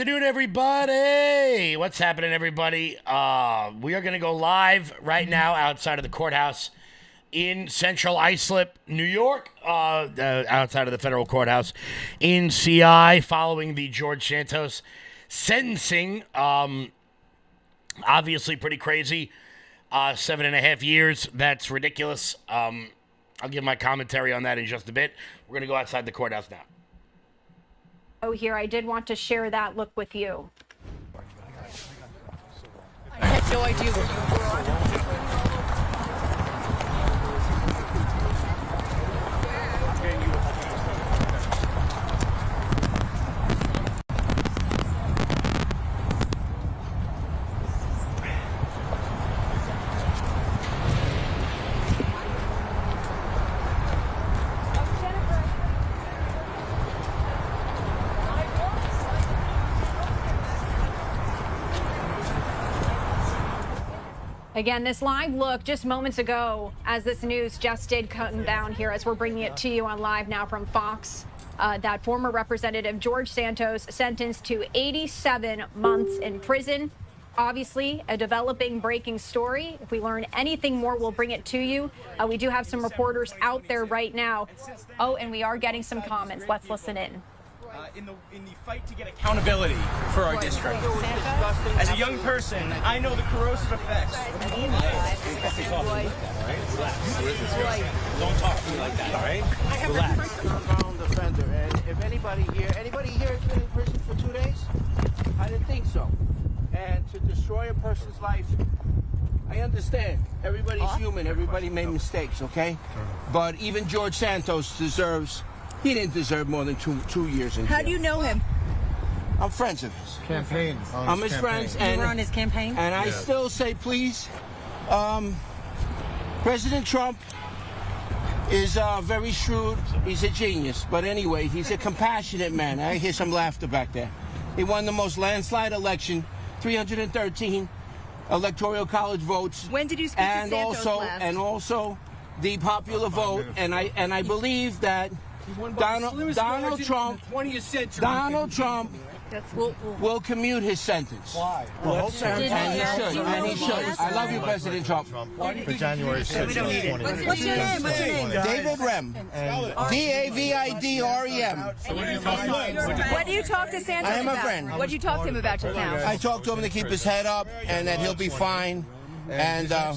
afternoon, everybody. What's happening, everybody? We are going to go live right now outside of the courthouse in Central Islip, New York, outside of the federal courthouse in CI, following the George Santos sentencing. Obviously pretty crazy. 7.5 years. That's ridiculous. I'll give my commentary on that in just a bit. We're going to go outside the courthouse now. Here, I did want to share that look with you. I had no idea where you were. Again, this live look just moments ago as this news just did come down here as we're bringing it to you on live now from Fox. That former Representative George Santos sentenced to 87 months in prison. Obviously, a developing breaking story. If we learn anything more, we'll bring it to you. We do have some reporters out there right now. Oh, and we are getting some comments. Let's listen in. In the fight to get accountability for our district. As a young person, I know the corrosive effects. Don't talk to me like that, all right? Relax. I'm a violent offender, and if anybody here has been in prison for 2 days? I didn't think so. And to destroy a person's life, I understand. Everybody's human. Everybody made mistakes, okay? But even George Santos he didn't deserve more than two years in jail. How do you know him? I'm friends of his. Campaign. I'm his friends. And, you were on his campaign? And I still say, please, President Trump is very shrewd. He's a genius. But anyway, he's a compassionate man. I hear some laughter back there. He won the most landslide election, 313 electoral college votes. When did you speak to Santos last? And also the popular vote. And I believe that Donald Trump will commute his sentence. Why? And he should. I love you, President Trump. For January 6th. What's your name? David Rem. D-A-V-I-D-R-E-M. What do you talk to Santos about? I am a friend. What did you talk to him about just now? I talked to him to keep his head up and that he'll be fine. And how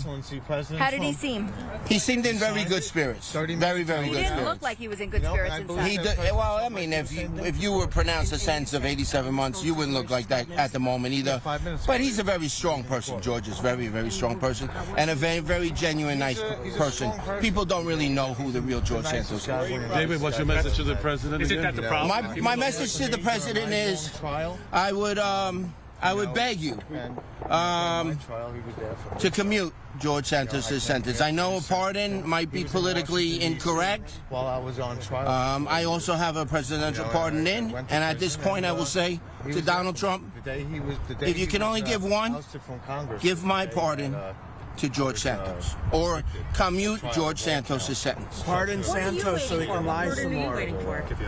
did he seem? He seemed in very good spirits. Very, very good spirits. He didn't look like he was in good spirits inside. Well, I mean, if you were pronounced a sentence of 87 months, you wouldn't look like that at the moment either. But he's a very strong person. George is a very, very strong person and a very, very genuine, nice person. People don't really know who the real George Santos is. David, what's your message to the president? Isn't that the problem? My message to the president is I would beg you to commute George Santos' sentence. I know a pardon might be politically incorrect. While I was on trial. I also have a presidential pardon in, and at this point I will say to Donald Trump, if you can only give one, give my pardon to George Santos, or commute George Santos' sentence. Pardon Santos so he can lie some more.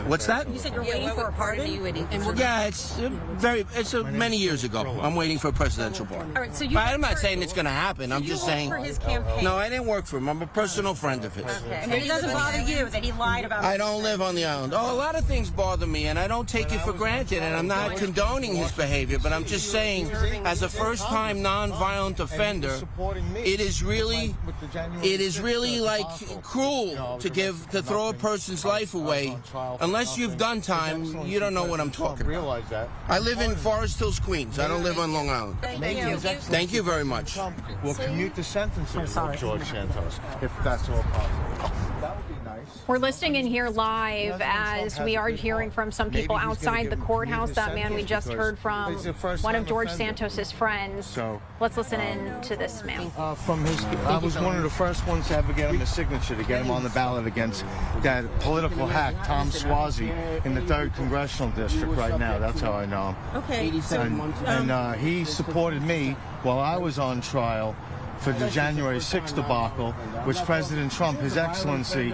What's that? You said you're waiting for a pardon? Yeah, it's many years ago. I'm waiting for a presidential pardon. All right, so but I'm not saying it's going to happen. I'm just saying. For his campaign. No, I didn't work for him. I'm a personal friend of his. Okay. And it doesn't bother you that he lied about I don't live on the island. Oh, a lot of things bother me, and I don't take it for granted, and I'm not condoning his behavior, but I'm just saying, as a first-time non-violent offender, it is really like cruel to throw a person's life away. Unless you've done time, you don't know what I'm talking about. I live in Forest Hills, Queens. I don't live on Long Island. Thank you very much. We'll commute the sentence of George Santos, if that's all possible. That would be nice. We're listening in here live as we are hearing from some people outside the courthouse. That man we just heard from, one of George Santos' friends. Let's listen in to this man. I was one of the first ones to ever get him a signature to get him on the ballot against that political hack, Tom Suozzi, in the 3rd Congressional District right now. That's how I know him. Okay. And he supported me while I was on trial for the January 6th debacle, which President Trump, His Excellency,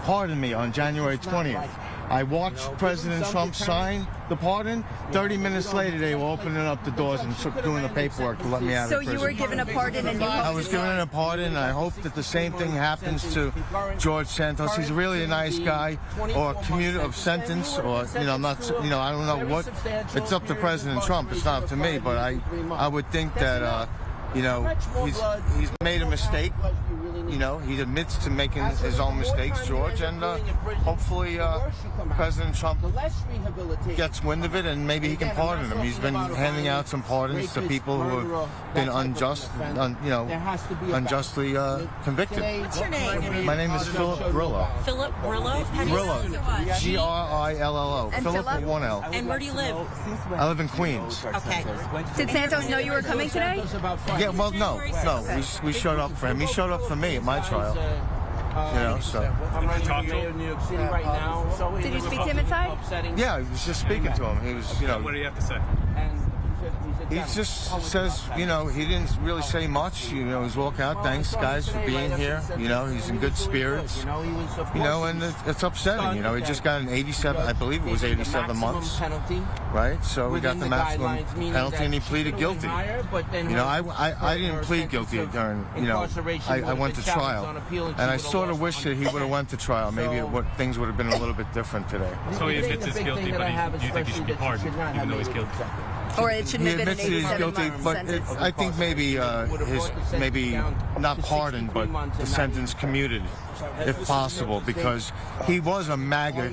pardoned me on January 20th. I watched President Trump sign the pardon. 30 minutes later, they were opening up the doors and doing the paperwork to let me out of prison. So you were given a pardon and you I was given a pardon, and I hope that the same thing happens to George Santos. He's really a nice guy, or a commuter of sentence, or I'm not, I don't know what. It's up to President Trump. It's not up to me, but I would think that he's made a mistake. He admits to making his own mistakes, George, and hopefully President Trump gets wind of it and maybe he can pardon him. He's been handing out some pardons to people who have been unjustly convicted. What's your name? My name is Philip Grillo. Philip Grillo? Grillo. Grillo. Philip with one L. And where do you live? I live in Queens. Okay. Did Santos know you were coming today? Yeah, well, no. We showed up for him. He showed up for me at my trial. So. I'm running for mayor of New York City right now. Did you speak to him inside? Yeah, I was just speaking to him. He was, What do you have to say? he just says, he didn't really say much. He's walking out. Thanks, guys, for being here. He's in good spirits. And it's upsetting. He just got an 87, I believe it was 87 months. Right? So we got the maximum penalty, and he pleaded guilty. I didn't plead guilty during, I went to trial. And I sort of wish that he would have went to trial. Maybe things would have been a little bit different today. So he admits he's guilty, but do you think he should be pardoned, even though he's guilty? Or it shouldn't He have been an admits that he's 87 guilty, month but sentence. I think maybe not pardoned, but the sentence commuted, if possible, because he was a MAGA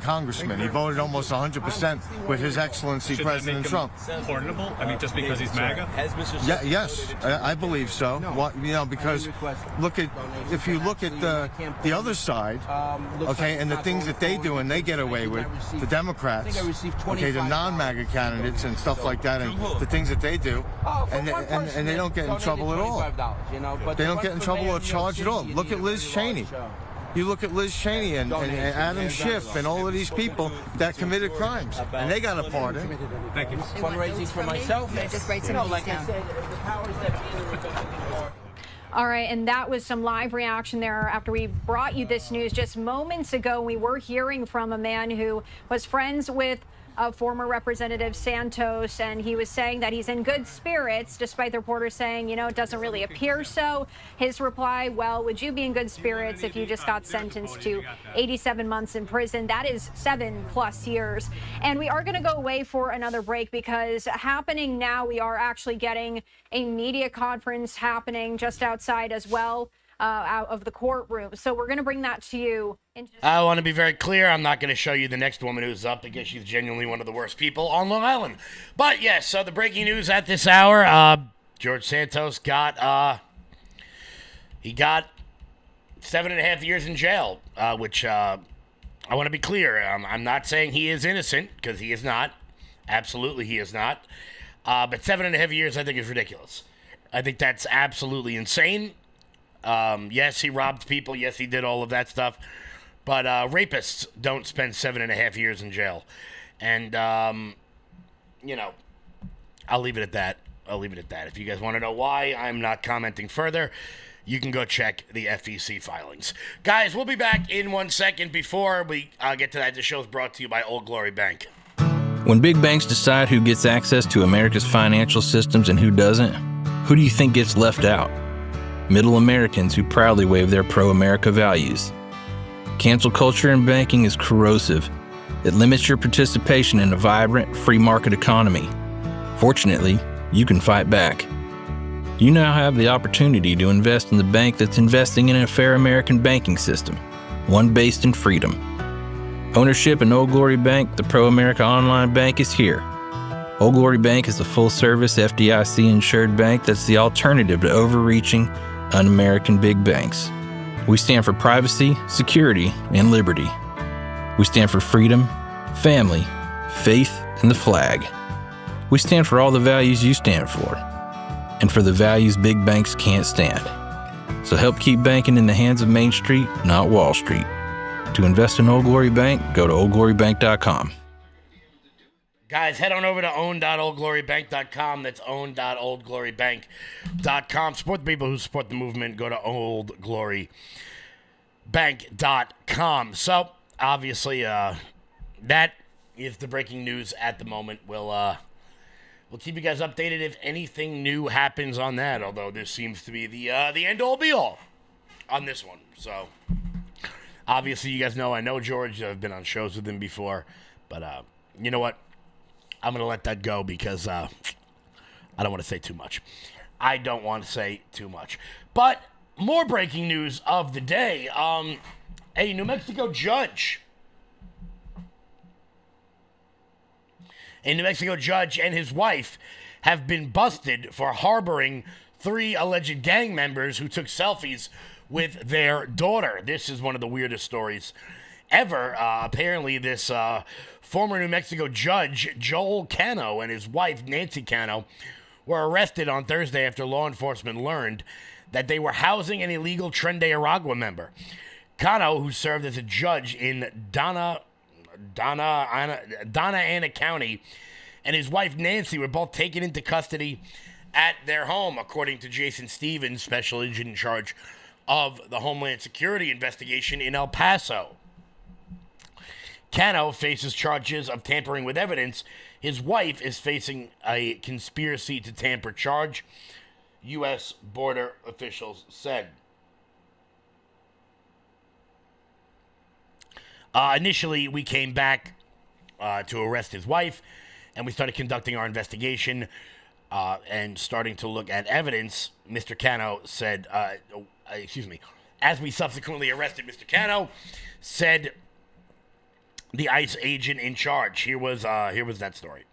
congressman. He voted almost 100% with His Excellency Should President that make him Trump. Pardonable? I mean, just because he's MAGA? Yes, I believe so. Because if you look at the other side, okay, and the things that they do and they get away with, the Democrats, okay, the non-MAGA candidates and stuff like that, and the things that they do, and they don't get in trouble at all. They don't get in trouble or charged at all. Look at Liz Cheney. You look at Liz Cheney and Adam Schiff and all of these people that committed crimes, and they got a pardon. Thank you. Fundraising for myself. Just write some of these down. All right, and that was some live reaction there after we brought you this news just moments ago. We were hearing from a man who was friends with former Representative Santos, and he was saying that he's in good spirits, despite the reporters saying, it doesn't really appear so. His reply, well, would you be in good spirits if you just got sentenced to 87 months in prison? That is 7+ years. And we are going to go away for another break, because happening now, we are actually getting a media conference happening just outside as well. Out of the courtroom. So we're going to bring that to you. I want to be very clear. I'm not going to show you the next woman who's up because she's genuinely one of the worst people on Long Island. But yes, so the breaking news at this hour, George Santos got 7.5 years in jail, which I want to be clear. I'm not saying he is innocent, because he is not. Absolutely he is not. But 7.5 years I think is ridiculous. I think that's absolutely insane. Yes, he robbed people. Yes, he did all of that stuff. But rapists don't spend 7.5 years in jail. And, I'll leave it at that. If you guys want to know why I'm not commenting further, you can go check the FEC filings. Guys, we'll be back in 1 second. Before we get to that, the show's brought to you by Old Glory Bank. When big banks decide who gets access to America's financial systems and who doesn't, who do you think gets left out? Middle Americans who proudly wave their pro-America values. Cancel culture in banking is corrosive. It limits your participation in a vibrant, free market economy. Fortunately, you can fight back. You now have the opportunity to invest in the bank that's investing in a fair American banking system, one based in freedom. Ownership in Old Glory Bank, the pro-America online bank, is here. Old Glory Bank is a full-service FDIC-insured bank that's the alternative to overreaching, un-American big banks. We stand for privacy, security, and liberty. We stand for freedom, family, faith, and the flag. We stand for all the values you stand for, and for the values big banks can't stand. So help keep banking in the hands of Main Street, not Wall Street. To invest in Old Glory Bank, go to oldglorybank.com. Guys, head on over to own.oldglorybank.com. That's own.oldglorybank.com. Support the people who support the movement. Go to oldglorybank.com. So, obviously, that is the breaking news at the moment. We'll keep you guys updated if anything new happens on that. Although this seems to be the end all be all on this one. So obviously, you guys know I know George. I've been on shows with him before, but you know what? I'm gonna let that go because I don't want to say too much. I don't want to say too much. But more breaking news of the day. A New Mexico judge. A New Mexico judge and his wife have been busted for harboring 3 alleged gang members who took selfies with their daughter. This is one of the weirdest stories ever. Apparently, this former New Mexico judge, Joel Cano, and his wife, Nancy Cano, were arrested on Thursday after law enforcement learned that they were housing an illegal Tren de Aragua member. Cano, who served as a judge in Donna Ana County, and his wife Nancy were both taken into custody at their home, according to Jason Stevens, special agent in charge of the Homeland Security investigation in El Paso. Cano faces charges of tampering with evidence. His wife is facing a conspiracy to tamper charge, U.S. border officials said. Initially, we came back to arrest his wife, and we started conducting our investigation and starting to look at evidence. Mr. Cano said, as we subsequently arrested Mr. Cano, said the ICE agent in charge. Here was that story.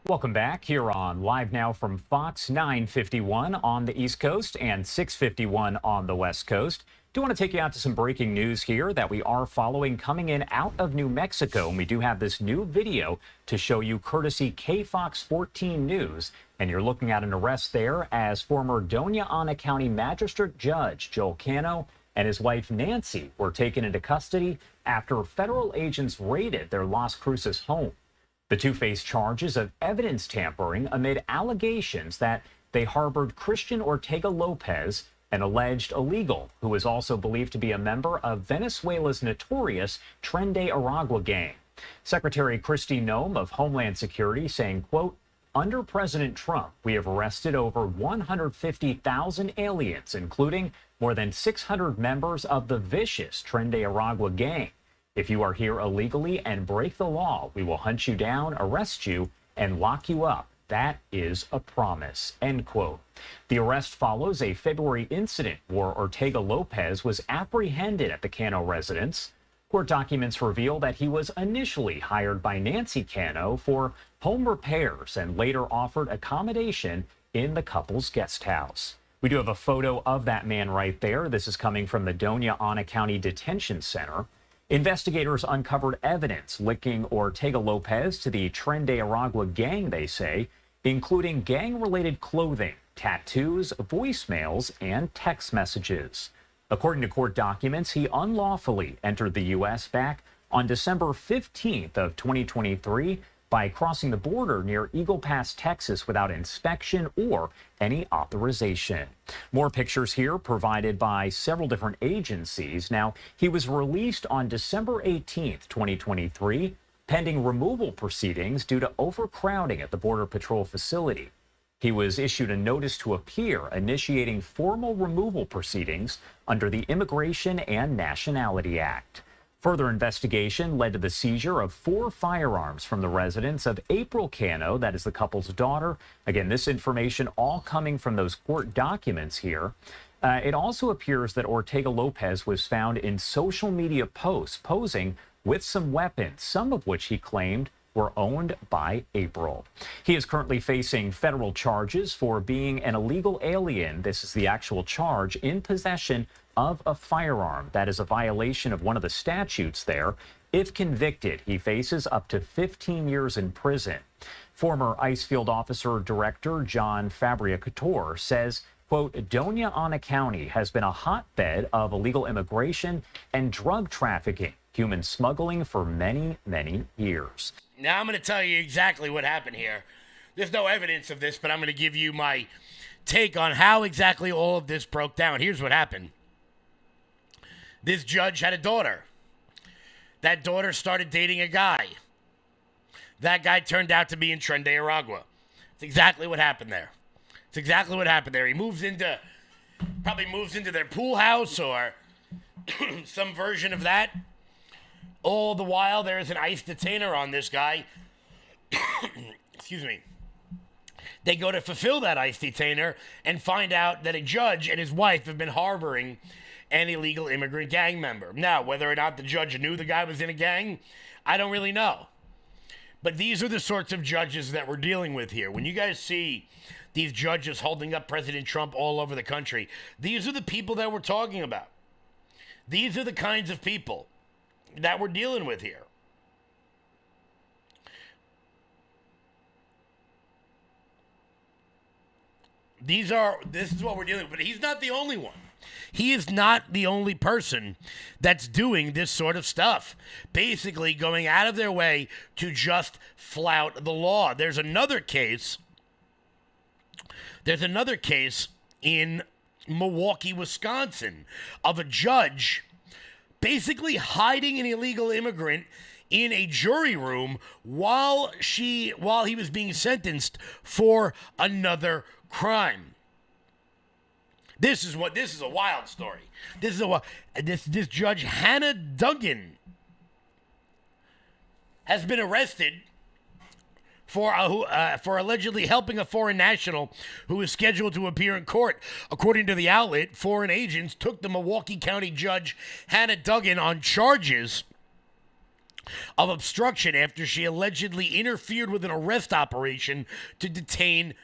Welcome back here on Live Now from Fox, 9:51 on the East Coast and 6:51 on the West Coast. Do want to take you out to some breaking news here that we are following coming in out of New Mexico. And we do have this new video to show you courtesy KFOX 14 News. And you're looking at an arrest there as former Doña Ana County Magistrate Judge Joel Cano and his wife Nancy were taken into custody after federal agents raided their Las Cruces home. The two face charges of evidence tampering amid allegations that they harbored Christian Ortega Lopez, an alleged illegal who is also believed to be a member of Venezuela's notorious Tren de Aragua gang. Secretary Kristi Noem of Homeland Security saying, quote, under President Trump, we have arrested over 150,000 aliens, including more than 600 members of the vicious Tren de Aragua gang. If you are here illegally and break the law, we will hunt you down, arrest you, and lock you up. That is a promise, end quote. The arrest follows a February incident where Ortega Lopez was apprehended at the Cano residence. Court documents reveal that he was initially hired by Nancy Cano for home repairs and later offered accommodation in the couple's guest house. We do have a photo of that man right there. This is coming from the Doña Ana County Detention Center. Investigators uncovered evidence linking Ortega Lopez to the Tren de Aragua gang, they say, including gang-related clothing, tattoos, voicemails, and text messages. According to court documents, he unlawfully entered the U.S. back on December 15th of 2023 by crossing the border near Eagle Pass, Texas, without inspection or any authorization. More pictures here provided by several different agencies. Now, he was released on December 18th, 2023, pending removal proceedings due to overcrowding at the Border Patrol facility. He was issued a notice to appear, initiating formal removal proceedings under the Immigration and Nationality Act. Further investigation led to the seizure of 4 firearms from the residence of April Cano, that is the couple's daughter. Again, this information all coming from those court documents here. It also appears that Ortega Lopez was found in social media posts posing with some weapons, some of which he claimed were owned by April. He is currently facing federal charges for being an illegal alien. This is the actual charge, in possession of a firearm. That is a violation of one of the statutes there. If convicted, he faces up to 15 years in prison. Former ICE Field Officer Director John Fabria-Couture says, quote, Doña Ana County has been a hotbed of illegal immigration and drug trafficking, human smuggling for many, many years. Now I'm going to tell you exactly what happened here. There's no evidence of this, but I'm going to give you my take on how exactly all of this broke down. Here's what happened. This judge had a daughter. that daughter started dating a guy. That guy turned out to be in Tren de Aragua. It's exactly what happened there. It's exactly what happened there. He probably moves into their pool house or some version of that. All the while, there is an ICE detainer on this guy. Excuse me. They go to fulfill that ICE detainer and find out that a judge and his wife have been harboring an illegal immigrant gang member. Now, whether or not the judge knew the guy was in a gang, I don't really know. But these are the sorts of judges that we're dealing with here. When you guys see these judges holding up President Trump all over the country, these are the people that we're talking about. These are the kinds of people that we're dealing with here. This is what we're dealing with. But he's not the only one. He is not the only person that's doing this sort of stuff. Basically going out of their way to just flout the law. There's another case in Milwaukee, Wisconsin, of a judge basically hiding an illegal immigrant in a jury room while he was being sentenced for another crime. This is a wild story. This judge Hannah Duggan has been arrested for allegedly helping a foreign national who is scheduled to appear in court. According to the outlet, foreign agents took the Milwaukee County judge Hannah Duggan on charges of obstruction after she allegedly interfered with an arrest operation to detain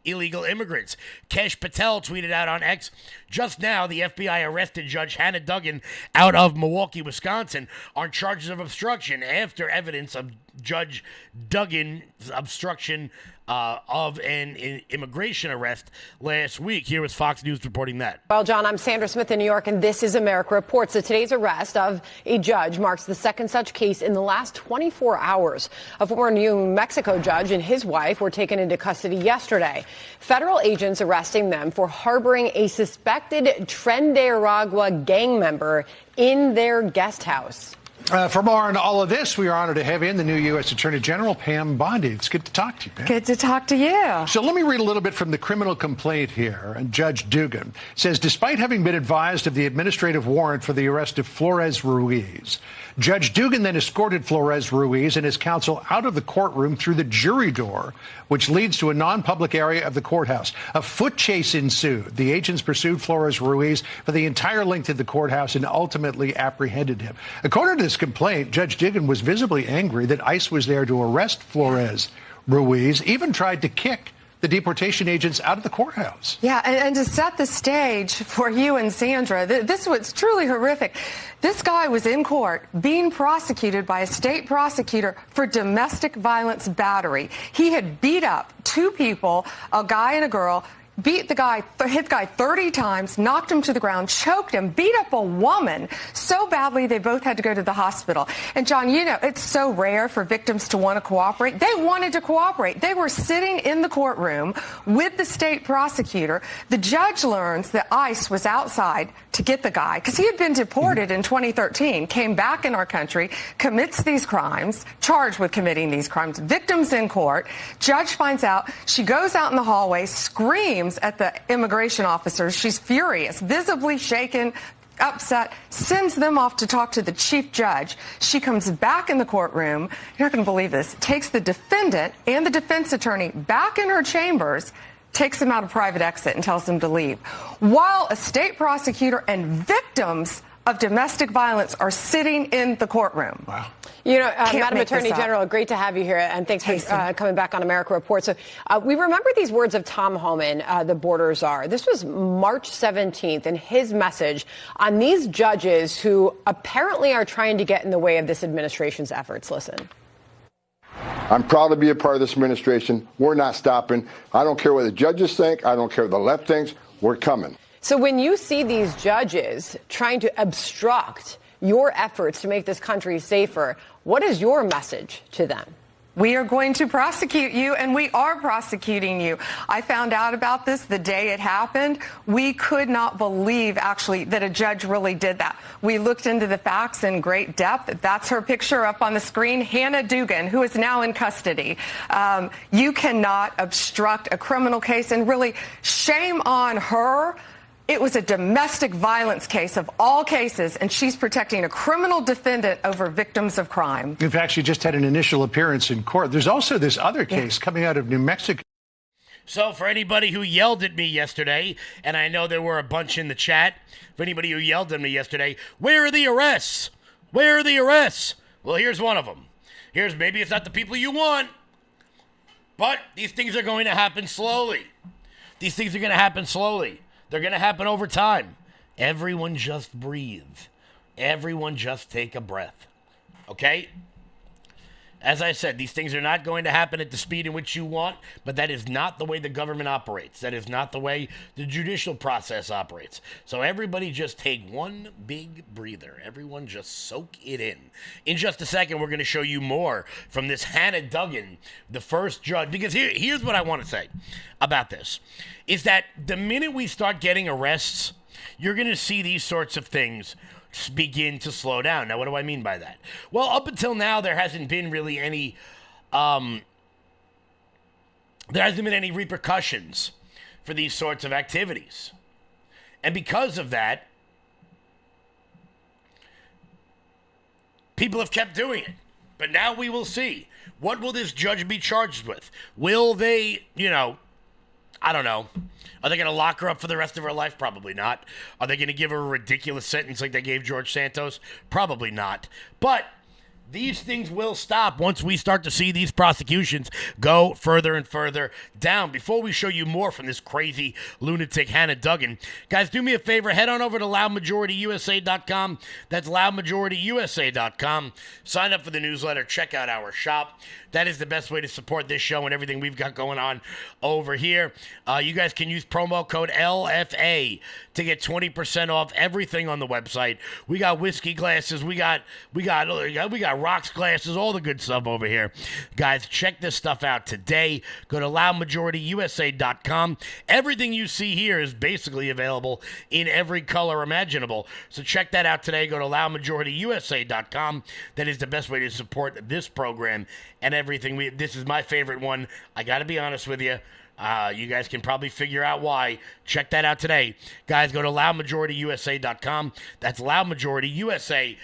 illegal immigrants. Kesh Patel tweeted out on X, "Just now, the FBI arrested Judge Hannah Duggan out of Milwaukee, Wisconsin on charges of obstruction after evidence of Judge Duggan's obstruction of an immigration arrest last week." Here was Fox News reporting that. Well, John, I'm Sandra Smith in New York, and this is America Reports. So today's arrest of a judge marks the second such case in the last 24 hours. A former New Mexico judge and his wife were taken into custody yesterday. Federal agents arresting them for harboring a suspected Tren de Aragua gang member in their guest house. For more on all of this, we are honored to have in the new U.S. Attorney General, Pam Bondi. It's good to talk to you, Pam. Good to talk to you. So let me read a little bit from the criminal complaint here. And Judge Dugan says, despite having been advised of the administrative warrant for the arrest of Flores Ruiz, Judge Dugan then escorted Flores Ruiz and his counsel out of the courtroom through the jury door, which leads to a non-public area of the courthouse. A foot chase ensued. The agents pursued Flores Ruiz for the entire length of the courthouse and ultimately apprehended him. According to this complaint, Judge Dugan was visibly angry that ICE was there to arrest Flores Ruiz, even tried to kick the deportation agents out of the courthouse. Yeah, and to set the stage for you and Sandra, this was truly horrific. This guy was in court being prosecuted by a state prosecutor for domestic violence battery. He had beat up two people, a guy and a girl, hit the guy 30 times, knocked him to the ground, choked him, beat up a woman so badly they both had to go to the hospital. And, John, you know, it's so rare for victims to want to cooperate. They wanted to cooperate. They were sitting in the courtroom with the state prosecutor. The judge learns that ICE was outside to get the guy because he had been deported in 2013, came back in our country, commits these crimes, charged with committing these crimes, victims in court. Judge finds out. She goes out in the hallway, screams at the immigration officers. She's furious, visibly shaken, upset, sends them off to talk to the chief judge. She comes back in the courtroom. You're not going to believe this. Takes the defendant and the defense attorney back in her chambers, takes them out a private exit and tells them to leave. While a state prosecutor and victims of domestic violence are sitting in the courtroom. Wow. You know, Madam Attorney General, great to have you here, and thanks for coming back on America Report. So we remember these words of Tom Homan, the border czar. This was March 17th, and his message on these judges who apparently are trying to get in the way of this administration's efforts. Listen. I'm proud to be a part of this administration. We're not stopping. I don't care what the judges think. I don't care what the left thinks. We're coming. So when you see these judges trying to obstruct your efforts to make this country safer, what is your message to them? We are going to prosecute you, and we are prosecuting you. I found out about this the day it happened. We could not believe, actually, that a judge really did that. We looked into the facts in great depth. That's her picture up on the screen, Hannah Dugan, who is now in custody. You cannot obstruct a criminal case, and really, shame on her. It was a domestic violence case of all cases, and she's protecting a criminal defendant over victims of crime. In fact, she just had an initial appearance in court. There's also this other case coming out of New Mexico. So for anybody who yelled at me yesterday, and I know there were a bunch in the chat, for anybody who yelled at me yesterday, where are the arrests? Where are the arrests? Well, here's one of them. Maybe it's not the people you want, but these things are going to happen slowly. These things are going to happen slowly. They're going to happen over time. Everyone just breathe. Everyone just take a breath. Okay? As I said, these things are not going to happen at the speed in which you want, but that is not the way the government operates. That is not the way the judicial process operates. So everybody just take one big breather. Everyone just soak it in. In just a second, we're going to show you more from this Hannah Dugan, the first judge. Because here's what I want to say about this, is that the minute we start getting arrests, you're going to see these sorts of things begin to slow down. Now, what do I mean by that? Well, up until now, there hasn't been really any, repercussions for these sorts of activities. And because of that, people have kept doing it. But now we will see. What will this judge be charged with? Will they, I don't know. Are they going to lock her up for the rest of her life? Probably not. Are they going to give her a ridiculous sentence like they gave George Santos? Probably not. But these things will stop once we start to see these prosecutions go further and further down. Before we show you more from this crazy lunatic Hannah Dugan, guys, do me a favor. Head on over to loudmajorityusa.com. That's loudmajorityusa.com. Sign up for the newsletter. Check out our shop. That is the best way to support this show and everything we've got going on over here. You guys can use promo code LFA to get 20% off everything on the website. We got whiskey glasses. We got rocks glasses, all the good stuff over here. Guys, check this stuff out today. Go to loudmajorityusa.com. Everything you see here is basically available in every color imaginable. So check that out today. Go to loudmajorityusa.com. That is the best way to support this program and everything. This is my favorite one. I got to be honest with you. You guys can probably figure out why. Check that out today. Guys, go to loudmajorityusa.com. That's loudmajorityusa.com.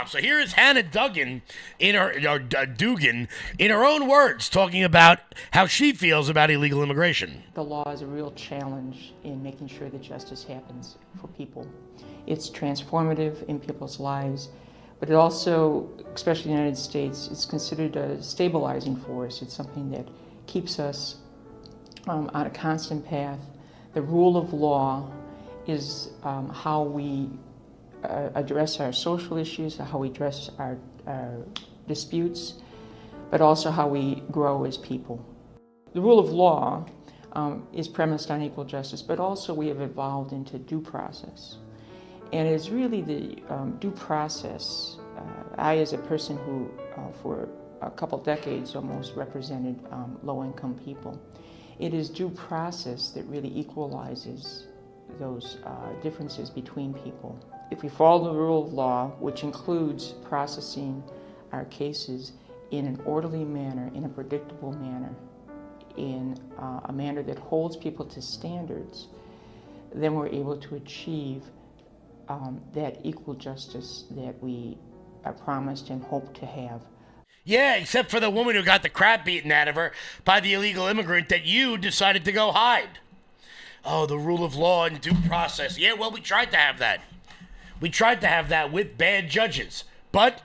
So here is Hannah Dugan in her own words, talking about how she feels about illegal immigration. The law is a real challenge in making sure that justice happens for people. It's transformative in people's lives, but it also, especially in the United States, it's considered a stabilizing force. It's something that keeps us on a constant path. The rule of law is how we address our social issues, how we address our disputes, but also how we grow as people. The rule of law is premised on equal justice, but also we have evolved into due process. And it's really the due process. I, as a person who for a couple decades almost represented low-income people, it is due process that really equalizes those differences between people. If we follow the rule of law, which includes processing our cases in an orderly manner, in a predictable manner, in a manner that holds people to standards, then we're able to achieve that equal justice that we are promised and hope to have. Yeah, except for the woman who got the crap beaten out of her by the illegal immigrant that you decided to go hide. Oh, the rule of law and due process. Yeah, well, we tried to have that. We tried to have that with bad judges. But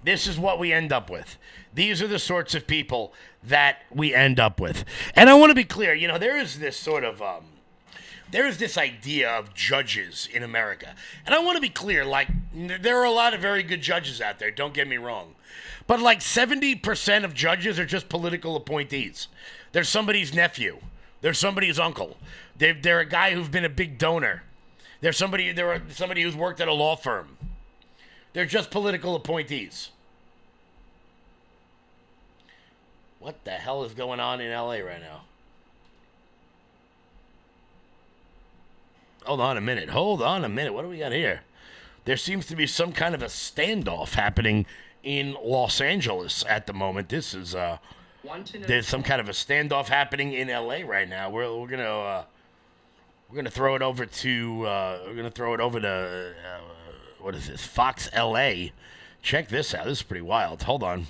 this is what we end up with. These are the sorts of people that we end up with. And I want to be clear, there is this sort of... there is this idea of judges in America. And I want to be clear, there are a lot of very good judges out there, don't get me wrong. But 70% of judges are just political appointees. They're somebody's nephew. They're somebody's uncle. They're a guy who's been a big donor. They're somebody who's worked at a law firm. They're just political appointees. What the hell is going on in LA right now? Hold on a minute. What do we got here? There seems to be some kind of a standoff happening in Los Angeles at the moment. There's some kind of a standoff happening in LA right now. We're gonna throw it over to what is this? Fox LA. Check this out. This is pretty wild. Hold on.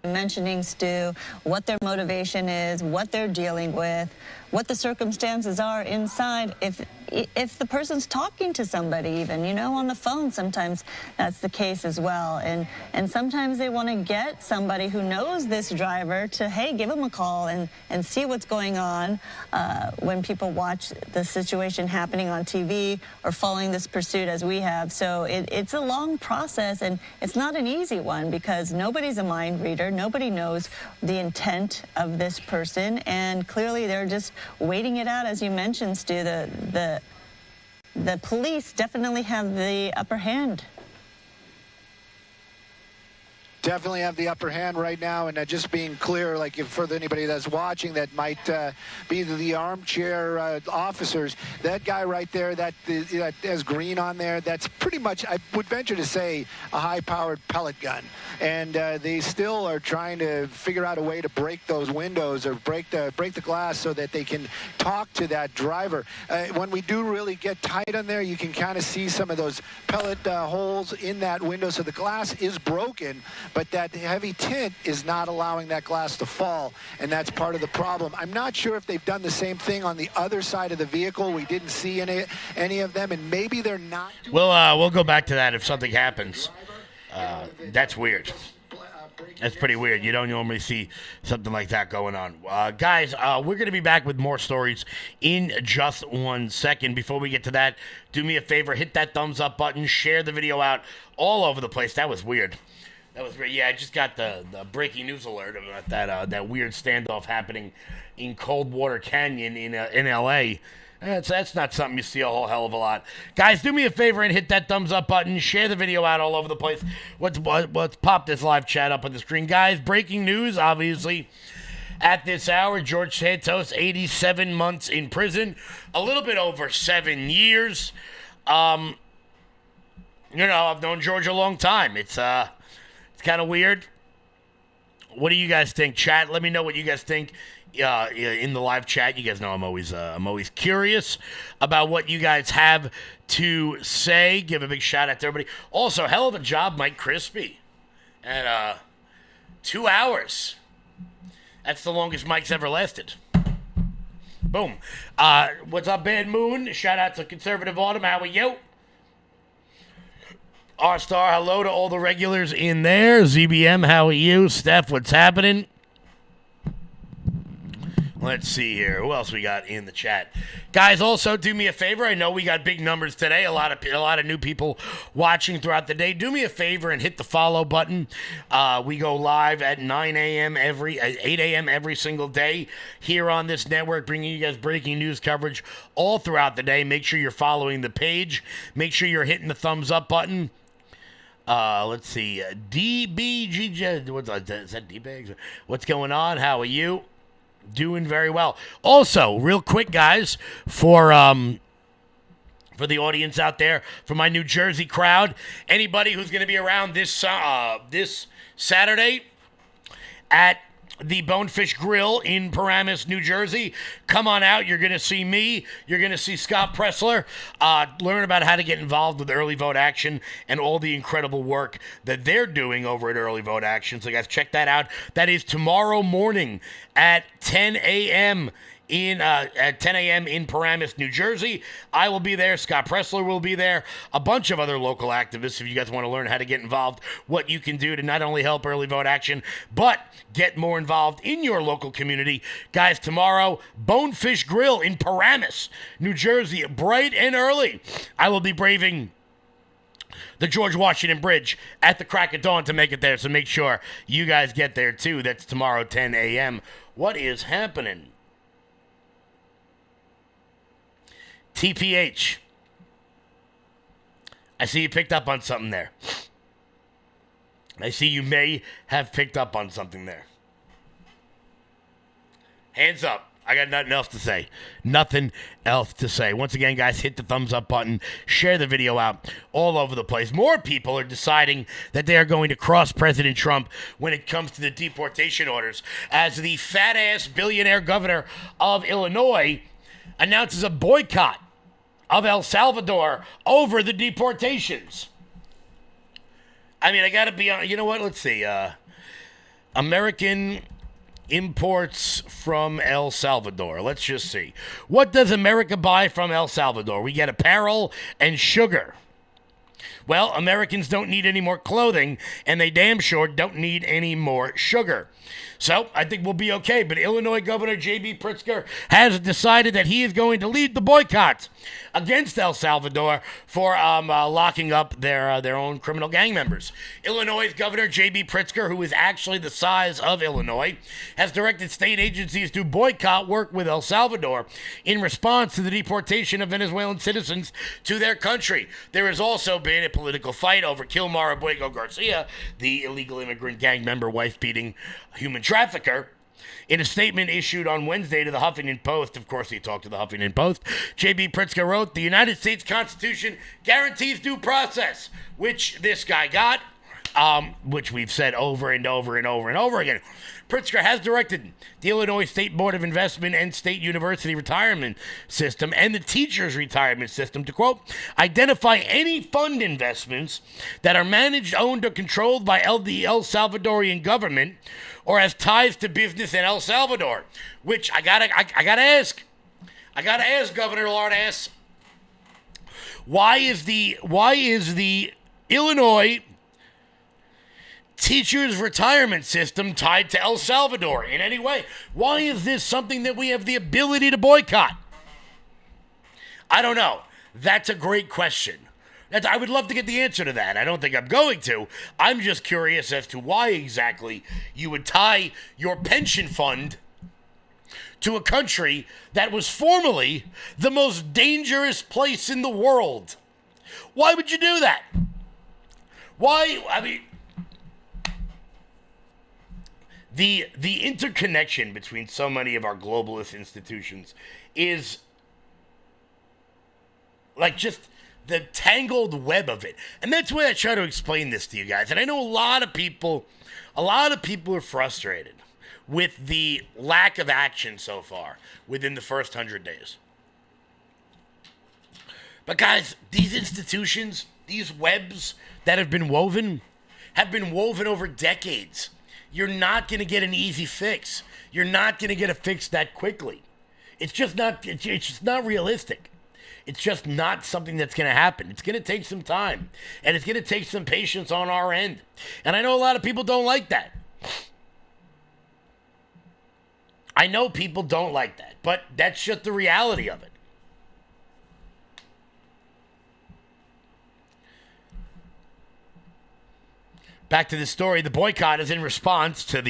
Mentioning, Stu, what their motivation is, what they're dealing with, what the circumstances are inside. If the person's talking to somebody, even, on the phone, sometimes that's the case as well. And sometimes they want to get somebody who knows this driver to, hey, give him a call and see what's going on when people watch the situation happening on TV or following this pursuit as we have. So it's a long process, and it's not an easy one because nobody's a mind reader. Nobody knows the intent of this person, and clearly they're just waiting it out, as you mentioned, Stu. The police definitely have the upper hand. Definitely have the upper hand right now, and just being clear, like for anybody that's watching that might be the armchair officers, that guy right there that has green on there, that's pretty much, I would venture to say, a high-powered pellet gun. And they still are trying to figure out a way to break those windows or break the glass so that they can talk to that driver. When we do really get tight on there, you can kind of see some of those pellet holes in that window, so the glass is broken, but that heavy tint is not allowing that glass to fall, and that's part of the problem. I'm not sure if they've done the same thing on the other side of the vehicle. We didn't see any of them, and maybe they're not. We'll go back to that if something happens. That's weird. That's pretty weird. You don't normally see something like that going on. Guys, we're going to be back with more stories in just 1 second. Before we get to that, do me a favor, hit that thumbs up button, share the video out all over the place. That was weird. Yeah, I just got the breaking news alert about that weird standoff happening in Coldwater Canyon in L.A. That's not something you see a whole hell of a lot. Guys, do me a favor and hit that thumbs up button. Share the video out all over the place. Let's pop this live chat up on the screen. Guys, breaking news, obviously. At this hour, George Santos, 87 months in prison. A little bit over 7 years. I've known George a long time. It's kind of weird. What do you guys think, chat? Let me know what you guys think in the live chat. You guys know I'm always curious about what you guys have to say. Give a big shout out to everybody. Also, hell of a job, Mike Crispy. And 2 hours. That's the longest Mike's ever lasted. Boom. What's up, Bad Moon? Shout out to Conservative Autumn. How are you? R-Star, hello to all the regulars in there. ZBM, how are you? Steph, what's happening? Let's see here. Who else we got in the chat? Guys, also do me a favor. I know we got big numbers today. A lot of new people watching throughout the day. Do me a favor and hit the follow button. We go live at 8 a.m. every single day here on this network, bringing you guys breaking news coverage all throughout the day. Make sure you're following the page. Make sure you're hitting the thumbs up button. Let's see. DBG. Is that D-Bags? What's going on? How are you? Doing very well. Also, real quick, guys, for the audience out there, for my New Jersey crowd, anybody who's going to be around this Saturday at the Bonefish Grill in Paramus, New Jersey. Come on out. You're going to see me. You're going to see Scott Pressler. Learn about how to get involved with Early Vote Action and all the incredible work that they're doing over at Early Vote Action. So, guys, check that out. That is tomorrow morning at 10 a.m. in Paramus, New Jersey. I will be there. Scott Pressler will be there. A bunch of other local activists. If you guys want to learn how to get involved, what you can do to not only help Early Vote Action, but get more involved in your local community. Guys, tomorrow, Bonefish Grill in Paramus, New Jersey, bright and early. I will be braving the George Washington Bridge at the crack of dawn to make it there. So make sure you guys get there too. That's tomorrow, 10 a.m. What is happening? TPH. I see you picked up on something there. I see you may have picked up on something there. Hands up. I got nothing else to say. Nothing else to say. Once again, guys, hit the thumbs up button. Share the video out all over the place. More people are deciding that they are going to cross President Trump when it comes to the deportation orders, as the fat-ass billionaire governor of Illinois announces a boycott of El Salvador over the deportations. I mean, I got to be honest. You know what? Let's see. American imports from El Salvador. Let's just see. What does America buy from El Salvador? We get apparel and sugar. Well, Americans don't need any more clothing, and they damn sure don't need any more sugar. So I think we'll be okay. But Illinois Governor J.B. Pritzker has decided that he is going to lead the boycott against El Salvador for locking up their own criminal gang members. Illinois Governor J.B. Pritzker, who is actually the size of Illinois, has directed state agencies to boycott work with El Salvador in response to the deportation of Venezuelan citizens to their country. There has also been a political fight over Kilmar Abuego Garcia, the illegal immigrant gang member, wife-beating human trafficker. In a statement issued on Wednesday to the Huffington Post, of course he talked to the Huffington Post, J.B. Pritzker wrote, "The United States Constitution guarantees due process," which this guy got, which we've said over and over and over and over again. Pritzker has directed the Illinois State Board of Investment and State University Retirement System and the Teachers Retirement System to, quote, identify any fund investments that are managed, owned, or controlled by the El Salvadorian government or has ties to business in El Salvador. Which I gotta ask, Governor Lardass, why is the Illinois Teachers Retirement System tied to El Salvador in any way? Why is this something that we have the ability to boycott? I don't know. That's a great question. I would love to get the answer to that. I don't think I'm going to. I'm just curious as to why exactly you would tie your pension fund to a country that was formerly the most dangerous place in the world. Why would you do that? Why? I mean, the interconnection between so many of our globalist institutions is like just the tangled web of it. And that's why I try to explain this to you guys. And I know a lot of people are frustrated with the lack of action so far within the first 100 days. But guys, these institutions, these webs that have been woven over decades. You're not going to get an easy fix. You're not going to get a fix that quickly. It's just not realistic. It's just not something that's going to happen. It's going to take some time, and it's going to take some patience on our end. And I know a lot of people don't like that. I know people don't like that, but that's just the reality of it. Back to the story. The boycott is in response to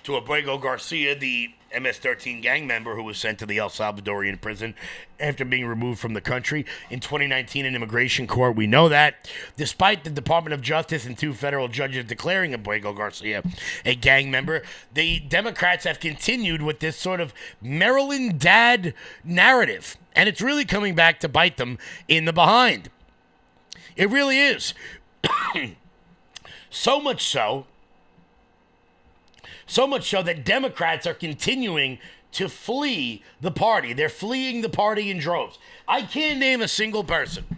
to Abuego Garcia, the MS-13 gang member who was sent to the El Salvadorian prison after being removed from the country in 2019 in immigration court. We know that. Despite the Department of Justice and 2 federal judges declaring Abuego Garcia a gang member, the Democrats have continued with this sort of Maryland dad narrative, and it's really coming back to bite them in the behind. It really is. So much so that Democrats are continuing to flee the party. They're fleeing the party in droves. I can't name a single person.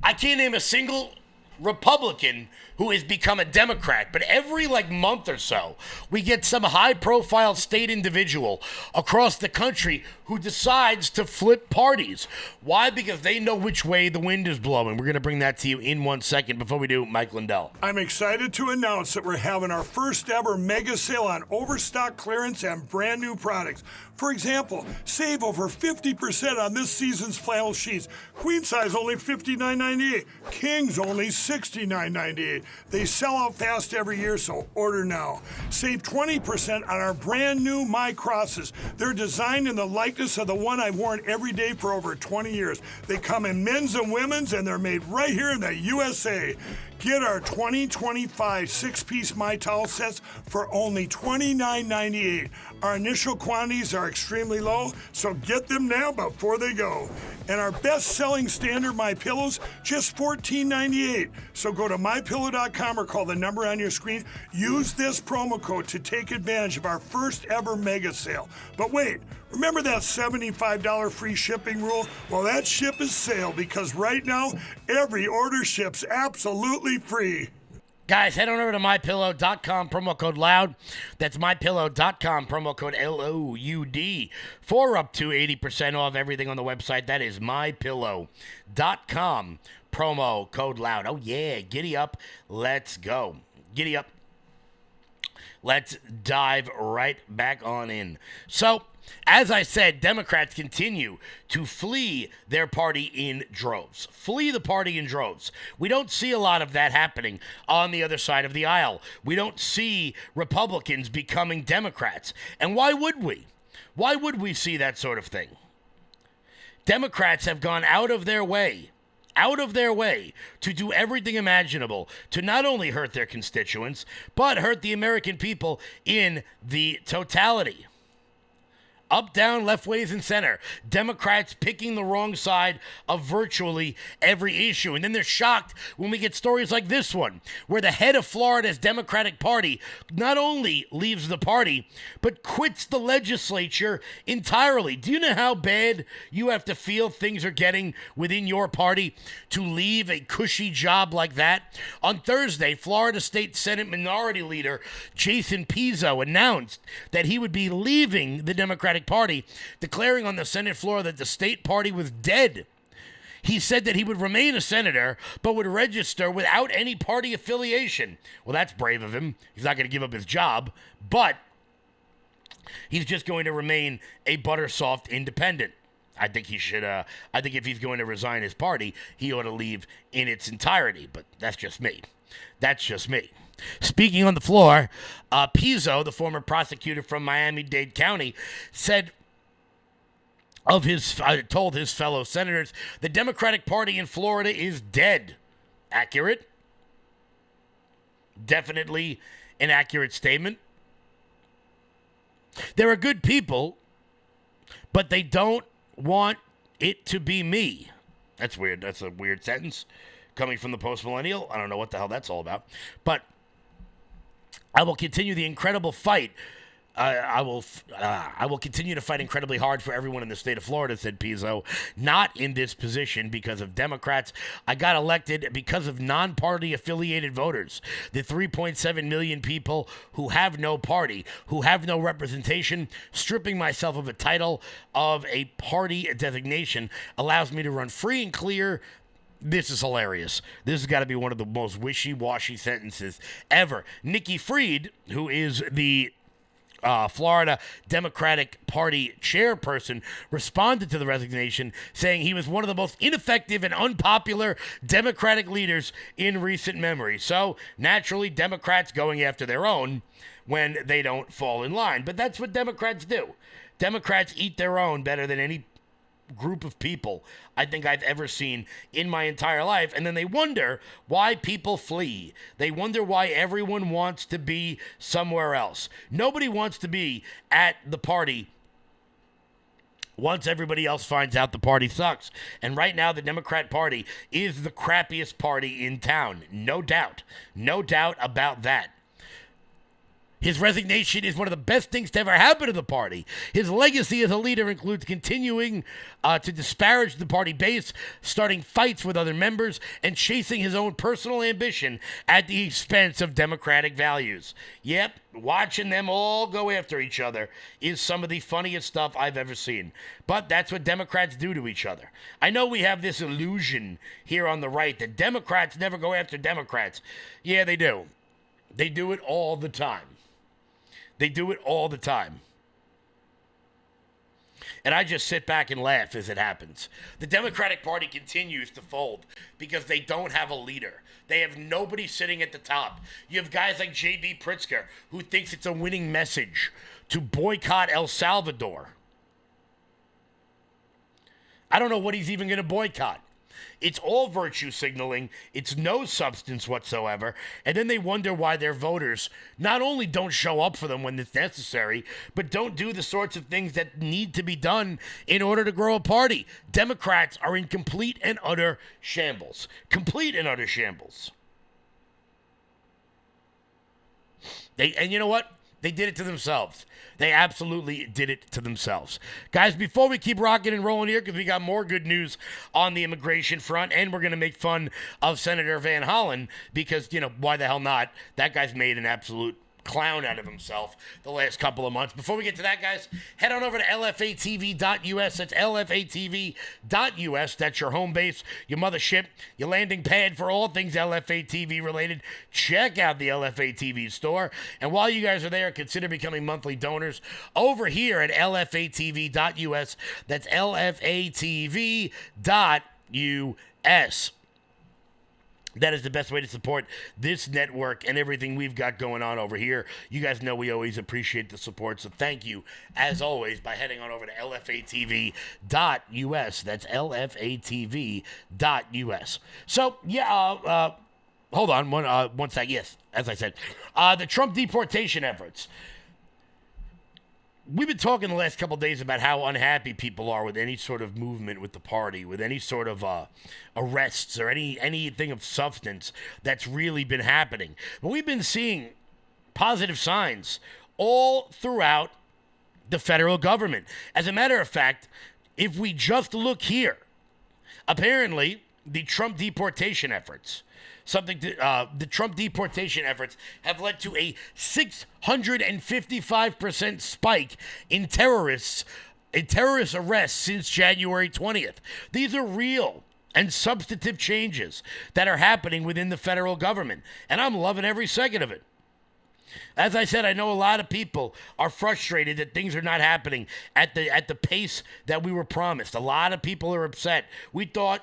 I can't name a single Republican who has become a Democrat, but every month or so, we get some high-profile state individual across the country who decides to flip parties. Why? Because they know which way the wind is blowing. We're going to bring that to you in 1 second. Before we do, Mike Lindell. I'm excited to announce that we're having our first ever mega sale on overstock clearance and brand new products. For example, save over 50% on this season's flannel sheets. Queen size only $59.98. Kings only $69.98. They sell out fast every year, so order now. Save 20% on our brand new My Crosses. They're designed in the likeness of the one I've worn every day for over 20 years. They come in men's and women's, and they're made right here in the USA. Get our 2025 six-piece My Towel sets for only $29.98. Our initial quantities are extremely low, so get them now before they go. And our best-selling standard My Pillows, just $14.98. So go to MyPillow.com or call the number on your screen. Use this promo code to take advantage of our first ever mega sale. But wait, remember that $75 free shipping rule? Well, that ship is sailed because right now, every order ships absolutely free. Guys, head on over to MyPillow.com, promo code LOUD. That's MyPillow.com, promo code LOUD, for up to 80% off everything on the website. That is MyPillow.com, promo code LOUD. Oh, yeah, giddy up. Let's go. Giddy up. Let's dive right back on in. So, as I said, Democrats continue to flee their party in droves. Flee the party in droves. We don't see a lot of that happening on the other side of the aisle. We don't see Republicans becoming Democrats. And why would we? Why would we see that sort of thing? Democrats have gone out of their way to do everything imaginable to not only hurt their constituents, but hurt the American people in the totality. Up, down, left, ways, and center. Democrats picking the wrong side of virtually every issue. And then they're shocked when we get stories like this one, where the head of Florida's Democratic Party not only leaves the party, but quits the legislature entirely. Do you know how bad you have to feel things are getting within your party to leave a cushy job like that? On Thursday, Florida State Senate Minority Leader Jason Pizzo announced that he would be leaving the Democratic Party, declaring on the Senate floor that the state party was dead. He said that he would remain a senator, but would register without any party affiliation. Well, that's brave of him. He's not going to give up his job, but he's just going to remain a buttersoft independent. I think he should. I think if he's going to resign his party, he ought to leave in its entirety. But that's just me. That's just me. Speaking on the floor, Pizzo, the former prosecutor from Miami-Dade County, said told his fellow senators, the Democratic Party in Florida is dead. Accurate? Definitely an accurate statement. There are good people, but they don't want it to be me. That's weird. That's a weird sentence coming from the post-millennial. I don't know what the hell that's all about. But I will continue the incredible fight. I will continue to fight incredibly hard for everyone in the state of Florida, said Pizzo. Not in this position because of Democrats. I got elected because of non-party affiliated voters. The 3.7 million people who have no party, who have no representation. Stripping myself of a title of a party designation allows me to run free and clear. This is hilarious. This has got to be one of the most wishy-washy sentences ever. Nikki Fried, who is the Florida Democratic Party chairperson, responded to the resignation, saying he was one of the most ineffective and unpopular Democratic leaders in recent memory. So, naturally, Democrats going after their own when they don't fall in line. But that's what Democrats do. Democrats eat their own better than any group of people I think I've ever seen in my entire life. And then they wonder why people flee. They wonder why everyone wants to be somewhere else. Nobody wants to be at the party once everybody else finds out the party sucks. And right now, the Democrat Party is the crappiest party in town. No doubt. No doubt about that. His resignation is one of the best things to ever happen to the party. His legacy as a leader includes continuing to disparage the party base, starting fights with other members, and chasing his own personal ambition at the expense of democratic values. Yep, watching them all go after each other is some of the funniest stuff I've ever seen. But that's what Democrats do to each other. I know we have this illusion here on the right that Democrats never go after Democrats. Yeah, they do. They do it all the time. They do it all the time. And I just sit back and laugh as it happens. The Democratic Party continues to fold because they don't have a leader. They have nobody sitting at the top. You have guys like J.B. Pritzker, who thinks it's a winning message to boycott El Salvador. I don't know what he's even going to boycott. It's all virtue signaling. It's no substance whatsoever. And then they wonder why their voters not only don't show up for them when it's necessary, but don't do the sorts of things that need to be done in order to grow a party. Democrats are in complete and utter shambles. Complete and utter shambles. And you know what? They did it to themselves. They absolutely did it to themselves. Guys, before we keep rocking and rolling here, because we got more good news on the immigration front, and we're going to make fun of Senator Van Hollen, because, why the hell not? That guy's made an absolute clown out of himself the last couple of months. Before we get to that, guys, head on over to lfatv.us. That's lfatv.us. That's your home base, your mothership, your landing pad for all things LFA TV related. Check out the LFA TV store. And while you guys are there, consider becoming monthly donors over here at lfatv.us. That's lfatv.us. That is the best way to support this network and everything we've got going on over here. You guys know we always appreciate the support, so thank you, as always, by heading on over to lfatv.us. That's lfatv.us. So, hold on one sec. Yes, as I said, the Trump deportation efforts. We've been talking the last couple of days about how unhappy people are with any sort of movement with the party, with any sort of arrests or anything of substance that's really been happening. But we've been seeing positive signs all throughout the federal government. As a matter of fact, if we just look here, apparently the Trump deportation efforts the Trump deportation efforts have led to a 655% spike in terrorist arrests since January 20th. These are real and substantive changes that are happening within the federal government, and I'm loving every second of it. As I said, I know a lot of people are frustrated that things are not happening at the pace that we were promised. A lot of people are upset. We thought,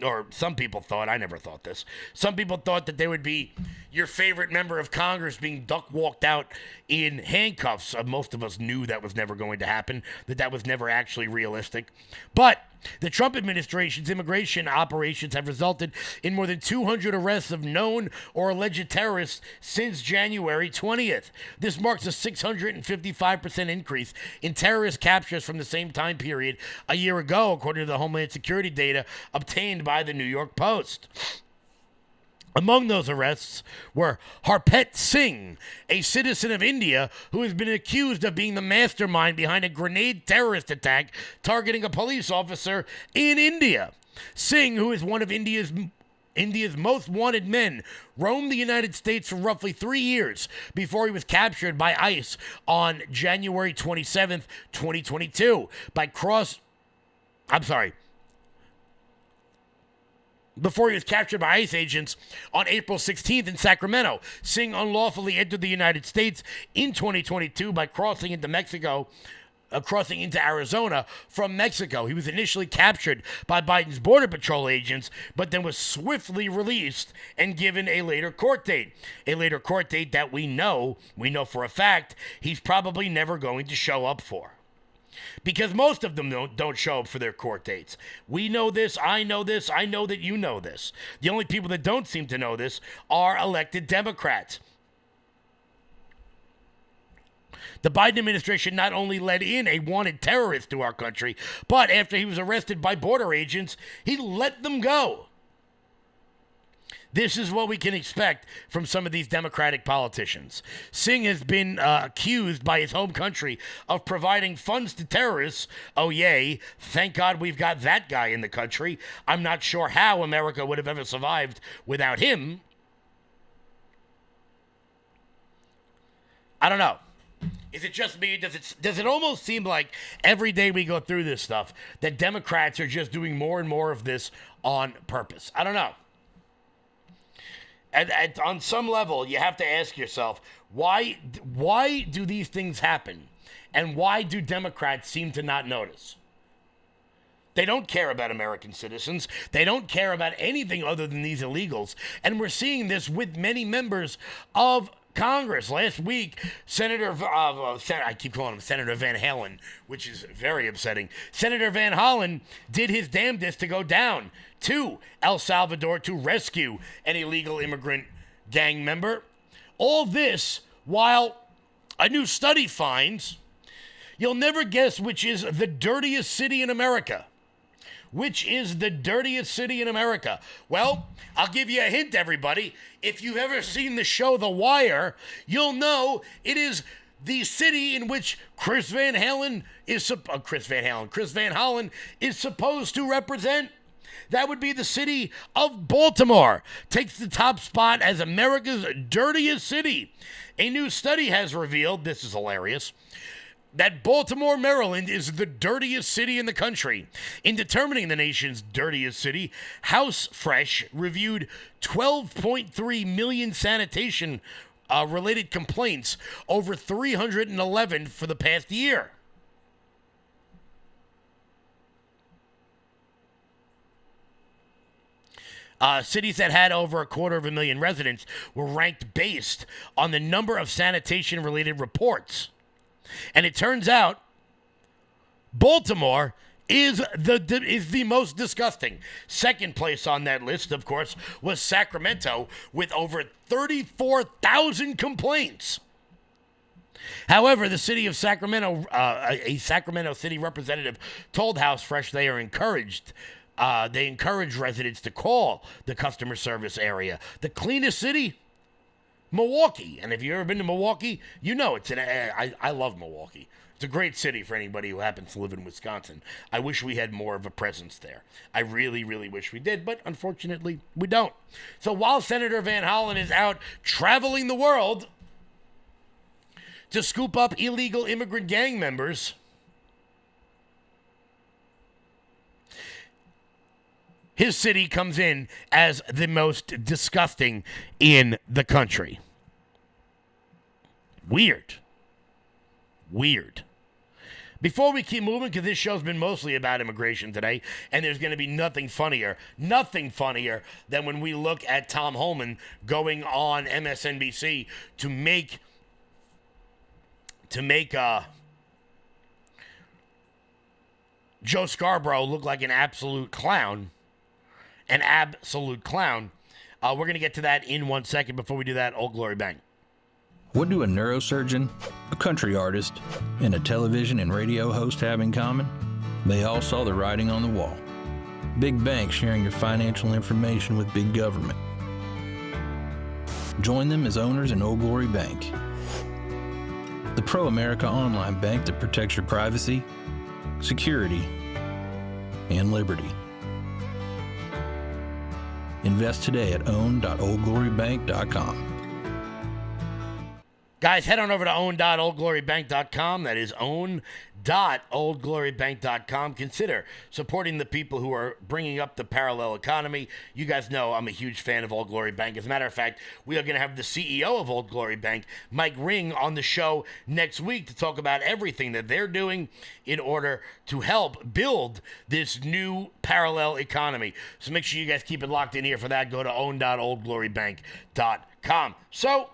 or some people thought, I never thought this, some people thought that there would be your favorite member of Congress being duck-walked out in handcuffs. Most of us knew that was never going to happen, that was never actually realistic. But the Trump administration's immigration operations have resulted in more than 200 arrests of known or alleged terrorists since January 20th. This marks a 655% increase in terrorist captures from the same time period a year ago, according to the Homeland Security data obtained by the New York Post. Among those arrests were Harpreet Singh, a citizen of India who has been accused of being the mastermind behind a grenade terrorist attack targeting a police officer in India. Singh, who is one of India's most wanted men, roamed the United States for roughly 3 years before he was captured by ICE on January 27th, 2022 before he was captured by ICE agents on April 16th in Sacramento. Singh unlawfully entered the United States in 2022 by crossing into Arizona from Mexico. He was initially captured by Biden's Border Patrol agents, but then was swiftly released and given a later court date. A later court date that we know for a fact he's probably never going to show up for. Because most of them don't show up for their court dates. We know this, I know that you know this. The only people that don't seem to know this are elected Democrats. The Biden administration not only let in a wanted terrorist to our country, but after he was arrested by border agents, he let them go. This is what we can expect from some of these Democratic politicians. Singh has been accused by his home country of providing funds to terrorists. Oh, yay. Thank God we've got that guy in the country. I'm not sure how America would have ever survived without him. I don't know. Is it just me? Does it almost seem like every day we go through this stuff that Democrats are just doing more and more of this on purpose? I don't know. On some level, you have to ask yourself, why do these things happen? And why do Democrats seem to not notice? They don't care about American citizens. They don't care about anything other than these illegals. And we're seeing this with many members of Congress. Last week, I keep calling him Senator Van Halen, which is very upsetting. Senator Van Halen did his damnedest to go down to El Salvador to rescue an illegal immigrant gang member. All this while a new study finds you'll never guess which is the dirtiest city in America. Which is the dirtiest city in America? Well, I'll give you a hint, everybody. If you've ever seen the show The Wire, you'll know it is the city in which Chris Van Hollen is supposed to represent. That would be the city of Baltimore. Takes the top spot as America's dirtiest city. A new study has revealed, this is hilarious, that Baltimore, Maryland is the dirtiest city in the country. In determining the nation's dirtiest city, House Fresh reviewed 12.3 million sanitation related complaints, over 311 for the past year. Cities that had over 250,000 residents were ranked based on the number of sanitation-related reports. And it turns out Baltimore is the most disgusting. Second place on that list, of course, was Sacramento with over 34,000 complaints. However, the city of Sacramento, a Sacramento city representative told House Fresh they encourage residents to call the customer service area. The cleanest city? Milwaukee. And if you've ever been to Milwaukee, you know I love Milwaukee. It's a great city for anybody who happens to live in Wisconsin. I wish we had more of a presence there. I really, really wish we did, but unfortunately, we don't. So while Senator Van Hollen is out traveling the world to scoop up illegal immigrant gang members, his city comes in as the most disgusting in the country. Weird. Before we keep moving, because this show's been mostly about immigration today, and there's going to be nothing funnier than when we look at Tom Homan going on MSNBC to make Joe Scarborough look like an absolute clown. We're going to get to that in 1 second. Before we do that, Old Glory Bang. What do a neurosurgeon, a country artist, and a television and radio host have in common? They all saw the writing on the wall. Big banks sharing your financial information with big government. Join them as owners in Old Glory Bank, the pro-America online bank that protects your privacy, security, and liberty. Invest today at own.oldglorybank.com. Guys, head on over to own.oldglorybank.com. That is own.oldglorybank.com. Consider supporting the people who are bringing up the parallel economy. You guys know I'm a huge fan of Old Glory Bank. As a matter of fact, we are going to have the CEO of Old Glory Bank, Mike Ring, on the show next week to talk about everything that they're doing in order to help build this new parallel economy. So make sure you guys keep it locked in here for that. Go to own.oldglorybank.com. So,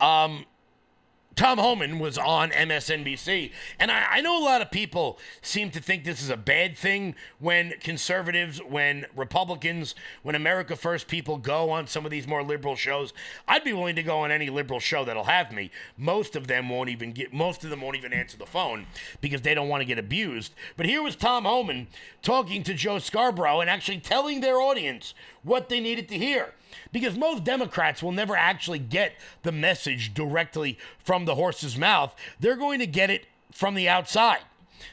Tom Homan was on MSNBC, and I know a lot of people seem to think this is a bad thing when conservatives, when Republicans, when America First people go on some of these more liberal shows. I'd be willing to go on any liberal show that'll have me. Most of them won't even answer the phone because they don't want to get abused. But here was Tom Homan talking to Joe Scarborough and actually telling their audience what they needed to hear. Because most Democrats will never actually get the message directly from the horse's mouth. They're going to get it from the outside.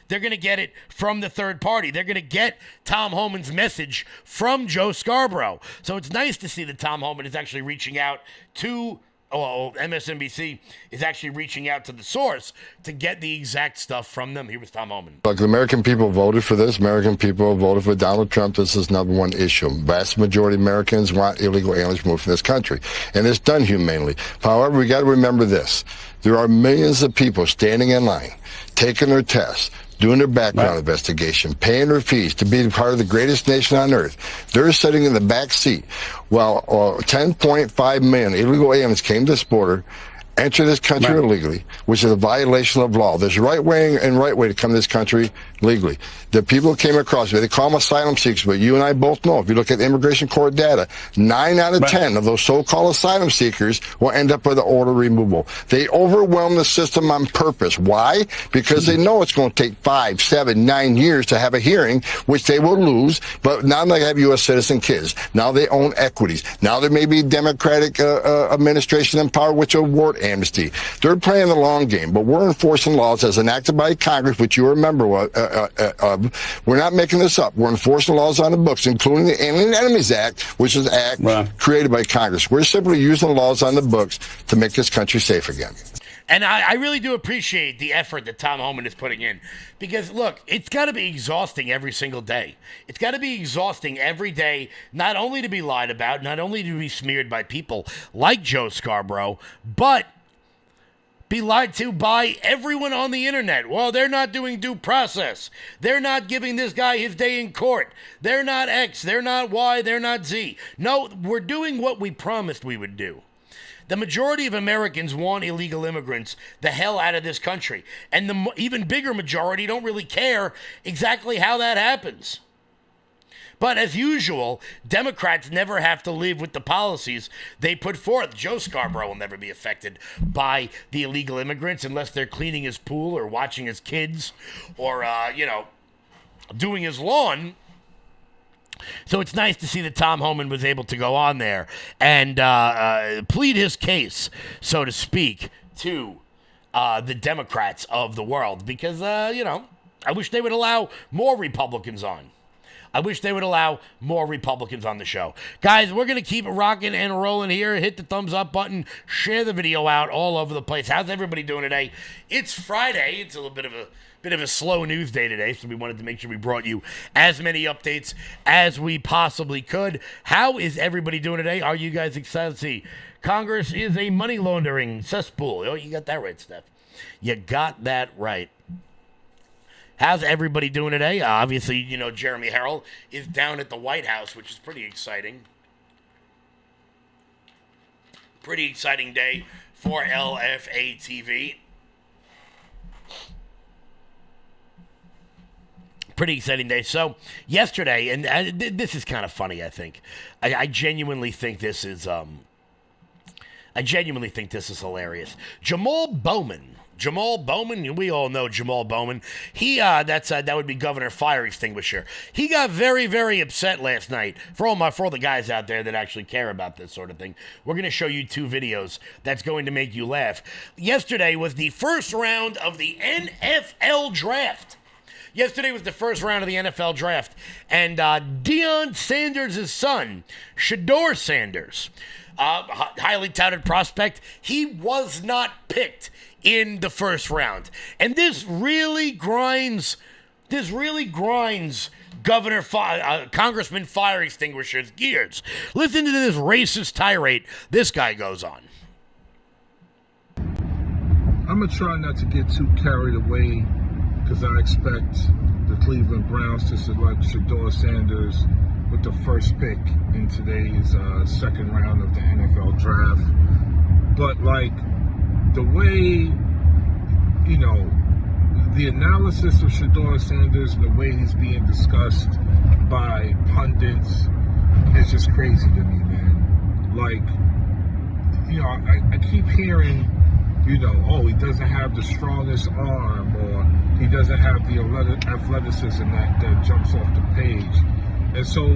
They're going to get it from the third party. They're going to get Tom Homan's message from Joe Scarborough. So it's nice to see that Tom Homan is actually reaching out to MSNBC is actually reaching out to the source to get the exact stuff from them. Here was Tom Homan. Look, the American people voted for this. American people voted for Donald Trump. This is number one issue. Vast majority of Americans want illegal aliens moved from this country, and it's done humanely. However, we got to remember this. There are millions of people standing in line, taking their tests, doing their background investigation, paying their fees to be part of the greatest nation on earth. They're sitting in the back seat while 10.5 million illegal aliens came to this border, enter this country illegally, which is a violation of law. There's right way and right way to come to this country legally. The people who came across, they call them asylum seekers, but you and I both know, if you look at the immigration court data, 9 out of 10 of those so-called asylum seekers will end up with an order removal. They overwhelm the system on purpose. Why? Because they know it's going to take 5, 7, 9 years to have a hearing, which they will lose, but now they have U.S. citizen kids. Now they own equities. Now there may be Democratic administration in power, which will award amnesty. They're playing the long game, but we're enforcing laws as enacted by Congress, which you're a member of. We're not making this up. We're enforcing laws on the books, including the Alien Enemies Act, which is an act created by Congress. We're simply using laws on the books to make this country safe again. And I really do appreciate the effort that Tom Homan is putting in. Because, look, it's got to be exhausting every single day. It's got to be exhausting every day, not only to be lied about, not only to be smeared by people like Joe Scarborough, but be lied to by everyone on the internet. Well, they're not doing due process. They're not giving this guy his day in court. They're not X. They're not Y. They're not Z. No, we're doing what we promised we would do. The majority of Americans want illegal immigrants the hell out of this country. And the even bigger majority don't really care exactly how that happens. But as usual, Democrats never have to live with the policies they put forth. Joe Scarborough will never be affected by the illegal immigrants unless they're cleaning his pool or watching his kids or, doing his lawn. So it's nice to see that Tom Homan was able to go on there and plead his case, so to speak, to the Democrats of the world. Because, I wish they would allow more Republicans on. I wish they would allow more Republicans on the show. Guys, we're going to keep it rocking and rolling here. Hit the thumbs up button. Share the video out all over the place. How's everybody doing today? It's Friday. It's a little bit of a slow news day today, so we wanted to make sure we brought you as many updates as we possibly could. How is everybody doing today? Are you guys excited to see Congress is a money laundering cesspool? Oh, you got that right, Steph. You got that right. How's everybody doing today? Obviously, Jeremy Harrell is down at the White House, which is pretty exciting. Pretty exciting day for LFA TV. Pretty exciting day. So, yesterday, and this is kind of funny, I think. I genuinely think this is hilarious. Jamal Bowman, we all know Jamal Bowman. He, that would be Governor Fire Extinguisher. He got very, very upset last night. For all the guys out there that actually care about this sort of thing, we're going to show you 2 videos that's going to make you laugh. Yesterday was the first round of the NFL draft. And Deion Sanders' son, Shedeur Sanders, highly touted prospect, he was not picked in the first round. And this really grinds Congressman Fire Extinguisher's gears. Listen to this racist tirade this guy goes on. I'm going to try not to get too carried away because I expect the Cleveland Browns to select Shedeur Sanders with the first pick in today's second round of the NFL draft. But, the way, the analysis of Shedeur Sanders and the way he's being discussed by pundits is just crazy to me, man. I keep hearing, he doesn't have the strongest arm, or he doesn't have the athleticism that jumps off the page. And so,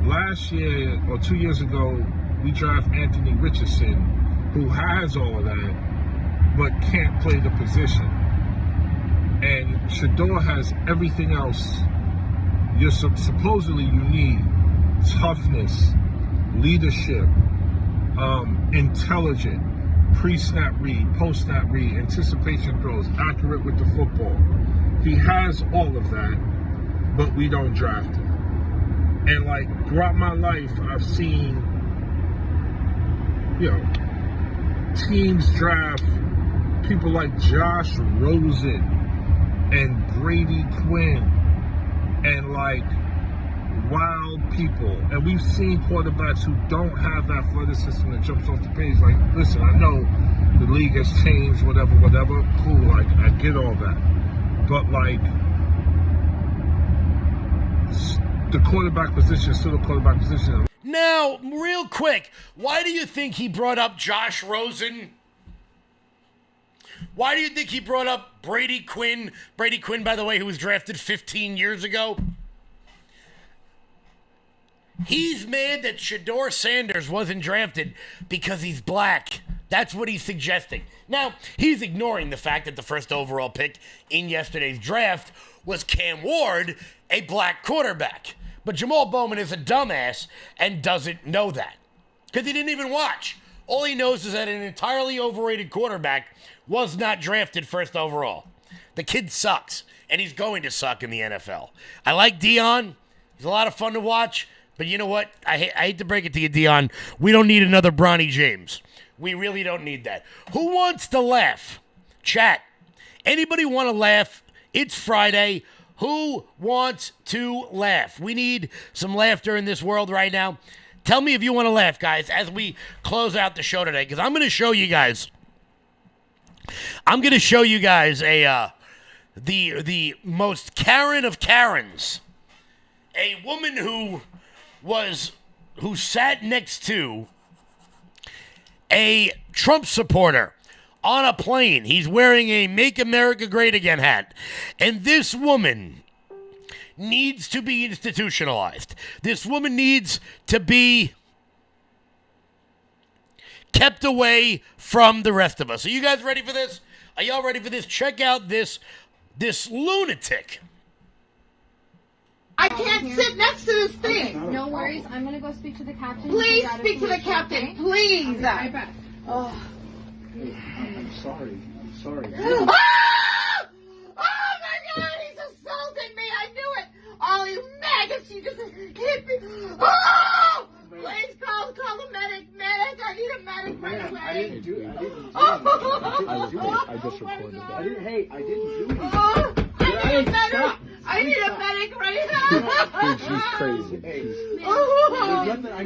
last year or 2 years ago, we drafted Anthony Richardson, who has all of that, but can't play the position. And Shedeur has everything else supposedly you need: toughness, leadership, intelligent, pre-snap read, post-snap read, anticipation throws, accurate with the football. He has all of that, but we don't draft him. And throughout my life, I've seen, teams draft people like Josh Rosen and Brady Quinn and like wild people. And we've seen quarterbacks who don't have that athleticism that jumps off the page. Like, listen, I know the league has changed, whatever, cool, like, I get all that. But like, the quarterback position is still a quarterback position. Now, real quick, why do you think he brought up Josh Rosen? Why do you think he brought up Brady Quinn? Brady Quinn, by the way, who was drafted 15 years ago. He's mad that Shedeur Sanders wasn't drafted because he's black. That's what he's suggesting. Now, he's ignoring the fact that the first overall pick in yesterday's draft was Cam Ward, a black quarterback. But Jamal Bowman is a dumbass and doesn't know that because he didn't even watch. All he knows is that an entirely overrated quarterback was not drafted first overall. The kid sucks, and he's going to suck in the NFL. I like Deion. He's a lot of fun to watch. But you know what? I hate to break it to you, Deion. We don't need another Bronny James. We really don't need that. Who wants to laugh? Chat. Anybody want to laugh? It's Friday. Who wants to laugh? We need some laughter in this world right now. Tell me if you want to laugh, guys, as we close out the show today, because I'm going to show you guys. The most Karen of Karens. A woman who sat next to a Trump supporter on a plane. He's wearing a Make America Great Again hat. And this woman needs to be institutionalized. This woman needs to be kept away from the rest of us. Are you guys ready for this? Are y'all ready for this? Check out this lunatic. I can't sit next to this thing. Okay, no worries. I'm going to go speak to the captain. Please speak to the captain. Okay? Please. I'll be right back. Oh. I'm sorry. Ah! Oh my God, he's assaulting me. I knew it. All you maggots, you just hit me. Oh! Please call the medic. Medic, I need a medic right away. I didn't do it. I just reported that. I didn't do it. Oh, I need a medic. I need a medic right now. She's crazy.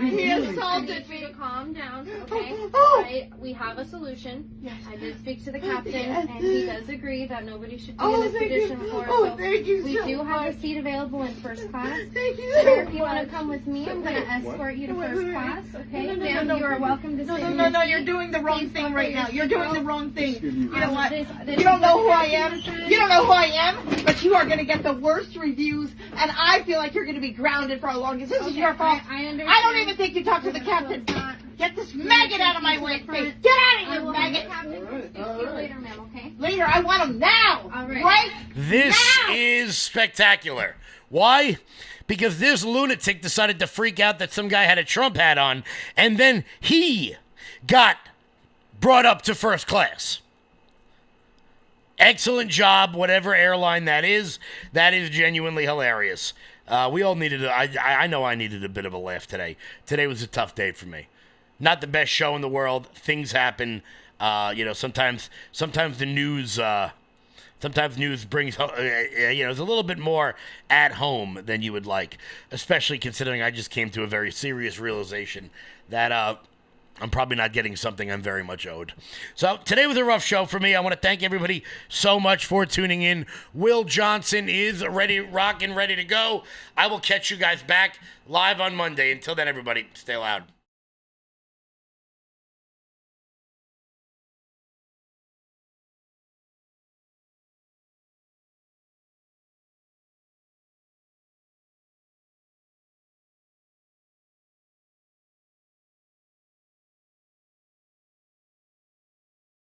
He assaulted me me. to calm down, okay? Oh. We have a solution. Yes. I did speak to the captain, Yes. and he does agree that nobody should be Oh, in this thank position you. for Oh, so thank you we so do have much. a seat available in first class. Thank you Sir, so if you want much. to come with me, I'm going to escort you to first class, okay? No, Ma'am, you are welcome to sit in No, your you're seat. doing the wrong Please thing buckle right your now. You're doing the seatbelt. wrong thing. You know what? This You don't know is who I what am. the captain said. You don't know who I am, but you are going to get the worst reviews, and I feel like you're going to be grounded for a long time. This is your fault. I understand. I don't even think you talked to the captain. Get this maggot out of my way. Get out of I here, will have the maggot. captain speak to you later, ma'am, okay? Later, I want him now. All right. Right? This now. is spectacular. Why? Because this lunatic decided to freak out that some guy had a Trump hat on, and then he got brought up to first class. Excellent job, whatever airline that is. That is genuinely hilarious. We all needed I know I needed a bit of a laugh today. Today was a tough day for me. Not the best show in the world. Things happen. Sometimes the news brings, it's a little bit more at home than you would like, especially considering I just came to a very serious realization that I'm probably not getting something I'm very much owed. So today was a rough show for me. I want to thank everybody so much for tuning in. Will Johnson is ready, rocking, ready to go. I will catch you guys back live on Monday. Until then, everybody, stay loud.